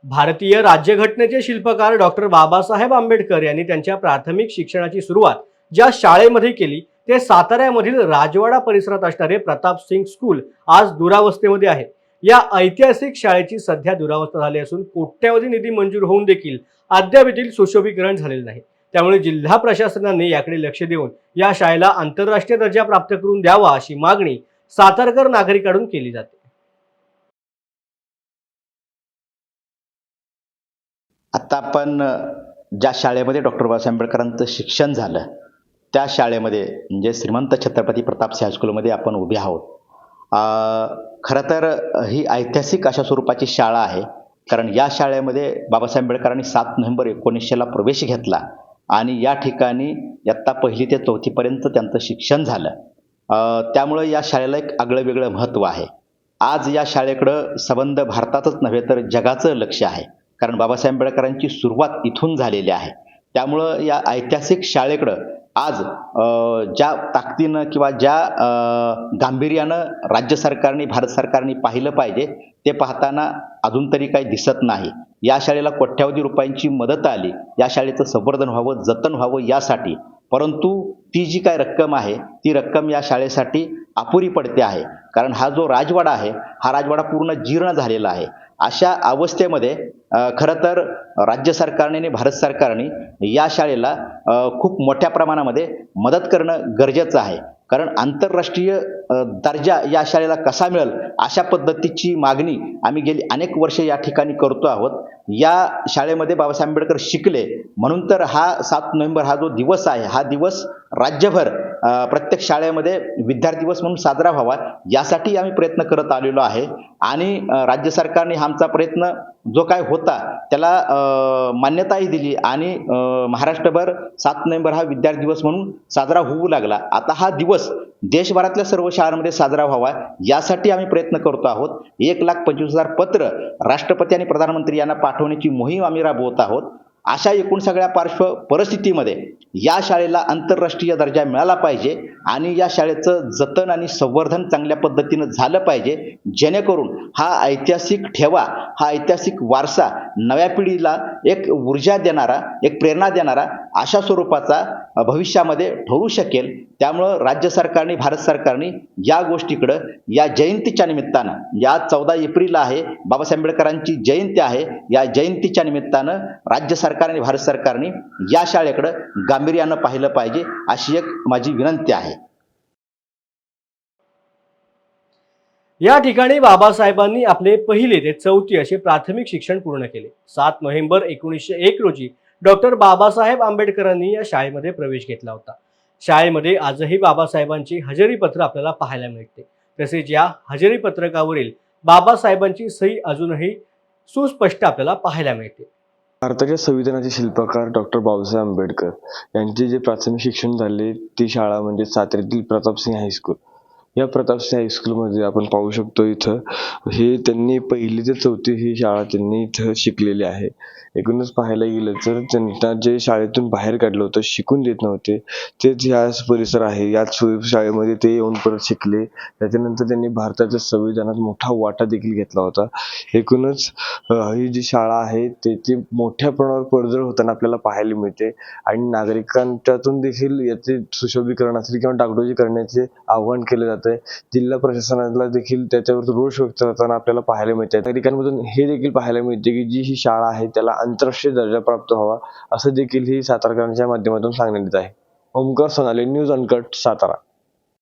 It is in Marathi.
भारतीय राज्यघटनेचे शिल्पकार डॉक्टर बाबासाहेब आंबेडकर यांनी त्यांच्या प्राथमिक शिक्षणाची सुरुवात ज्या शाळेमध्ये केली ते साताऱ्यामधील राजवाडा परिसरात असणारे प्रताप सिंग स्कूल आज दुरावस्थेमध्ये आहे। या ऐतिहासिक शाळेची सध्या दुरावस्था झाली असून कोट्यवधी निधी मंजूर होऊन देखील अद्यापही सुशोभीकरण झालेले नाही। त्यामुळे जिल्हा प्रशासनाने याकडे लक्ष देऊन या शाळेला आंतरराष्ट्रीय दर्जा प्राप्त करून द्यावा अशी मागणी सातारकर नागरिकांकडून केली जाते। आता आपण ज्या शाळेमध्ये डॉक्टर बाबासाहेब आंबेडकरांचं शिक्षण झालं त्या शाळेमध्ये म्हणजे श्रीमंत छत्रपती प्रतापसिंह हायस्कूलमध्ये आपण उभे आहोत। खरं तर ही ऐतिहासिक अशा स्वरूपाची शाळा आहे, कारण या शाळेमध्ये बाबासाहेब आंबेडकरांनी 7 नोव्हेंबर 1900ला प्रवेश घेतला आणि या ठिकाणी इयत्ता 1ली ते 4थी पर्यंत त्यांचं शिक्षण झालं। त्यामुळे या शाळेला एक आगळं वेगळं महत्त्व आहे। आज या शाळेकडं संबंध भारतातच नव्हे तर जगाचं लक्ष आहे, कारण बाबासाहेब आंबेडकरांची सुरुवात इथून झालेली आहे। त्यामुळं या ऐतिहासिक शाळेकडं आज ज्या ताकदीनं किंवा ज्या गांभीर्यानं राज्य सरकारने भारत सरकारने पाहिलं पाहिजे ते पाहताना अजून तरी काही दिसत नाही। या शाळेला कोट्यवधी रुपयांची मदत आली या शाळेचं संवर्धन व्हावं, जतन व्हावं यासाठी, परंतु ती जी काय रक्कम आहे ती रक्कम या शाळेसाठी अपुरी पडते आहे, कारण हा जो राजवाडा आहे हा राजवाडा पूर्ण जीर्ण झालेला आहे। अशा अवस्थेमध्ये खरं तर राज्य सरकारने आणि भारत सरकारने या शाळेला खूप मोठ्या प्रमाणामध्ये मदत करणं गरजेचं आहे, कारण आंतरराष्ट्रीय दर्जा या शाळेला कसा मिळेल अशा पद्धतीची मागणी आम्ही गेली अनेक वर्षे या ठिकाणी करतो आहोत। या शाळेमध्ये बाबासाहेब आंबेडकर शिकले म्हणून तर हा 7 नोव्हेंबर हा जो दिवस आहे हा दिवस राज्यभर प्रत्येक शाळेमध्ये विद्यार्थी दिवस म्हणून साजरा व्हावा यासाठी आम्ही प्रयत्न करत आलेलो आहे। आणि राज्य सरकारने आमचा प्रयत्न जो काय होता त्याला मान्यताही दिली आणि महाराष्ट्रभर 7 नोव्हेंबर हा विद्यार्थी दिवस म्हणून साजरा होऊ लागला। आता हा दिवस देशभरातल्या सर्व शाळांमध्ये साजरा व्हावा यासाठी आम्ही प्रयत्न करतो आहोत। 1,25,000 पत्र राष्ट्रपती आणि प्रधानमंत्री यांना पाठवण्याची मोहीम आम्ही राबवत आहोत। अशा एकूण सगळ्या परिस्थितीमध्ये या शाळेला आंतरराष्ट्रीय दर्जा मिळाला पाहिजे आणि या शाळेचं जतन आणि संवर्धन चांगल्या पद्धतीनं झालं पाहिजे, जेणेकरून हा ऐतिहासिक ठेवा, हा ऐतिहासिक वारसा नव्या पिढीला एक ऊर्जा देणारा, एक प्रेरणा देणारा अशा स्वरूपाचा भविष्यामध्ये ठरू शकेल। त्यामुळं राज्य सरकारने, भारत सरकारने या गोष्टीकडं या जयंतीच्या निमित्तानं, या 14 एप्रिल आहे बाबासाहेब आंबेडकरांची जयंती आहे, या जयंतीच्या निमित्तानं राज्य सरकार आणि भारत सरकारने या शाळेकडे गांभीर्यानं पाहिलं पाहिजे अशी एक माझी विनंती आहे। या ठिकाणी बाबासाहेबांनी आपले 1ली ते 4थी असे प्राथमिक शिक्षण पूर्ण केले। 7 नोव्हेंबर 1901 रोजी डॉक्टर बाबासाहेब आंबेडकरांनी या शाळेमध्ये प्रवेश घेतला होता। शाळेमध्ये आजही बाबासाहेबांची हजेरी पत्र आपल्याला पाहायला मिळते। तसेच या हजेरी पत्रकावरील बाबासाहेबांची सही अजूनही सुस्पष्ट आपल्याला पाहायला मिळते। भारताच्या संविधानाचे शिल्पकार डॉक्टर बाबासाहेब आंबेडकर यांचे जे प्राथमिक शिक्षण झाले ती शाळा म्हणजे साताऱ्यातील प्रतापसिंह हायस्कूल। या प्रतापसिंह हायस्कूलमध्ये आपण पाहू शकतो इथं हे त्यांनी 1ली ते 4थी ही शाळा त्यांनी इथं शिकलेली आहे। एकूणच पाहायला गेलं तर त्यांना जे शाळेतून बाहेर काढलं होतं, शिकून देत नव्हते, तेच ह्या परिसर आहे, याच शाळेमध्ये ते येऊन परत शिकले। त्याच्यानंतर त्यांनी भारताच्या संविधानात मोठा वाटा देखील घेतला होता। एकूणच ही जी शाळा आहे त्याची मोठ्या प्रमाणावर पडझड होताना आपल्याला पाहायला मिळते आणि नागरिकांच्यातून देखील याचे सुशोभीकरण असेल किंवा डागडुजी करण्याचे आवाहन केले जाते। जिल्हा प्रशासनाला देखील त्याच्यावर रोष व्यक्त होताना आपल्याला पाहायला मिळते। नागरिकांमधून हे देखील पाहायला मिळते की जी ही शाळा आहे त्याला आंतरराष्ट्रीय दर्जा प्राप्त व्हावा असं देखील ही सातारकरांच्या माध्यमातून सांगण्यात येत आहे। ओमकार सोनाले, न्यूज अनकट, सातारा।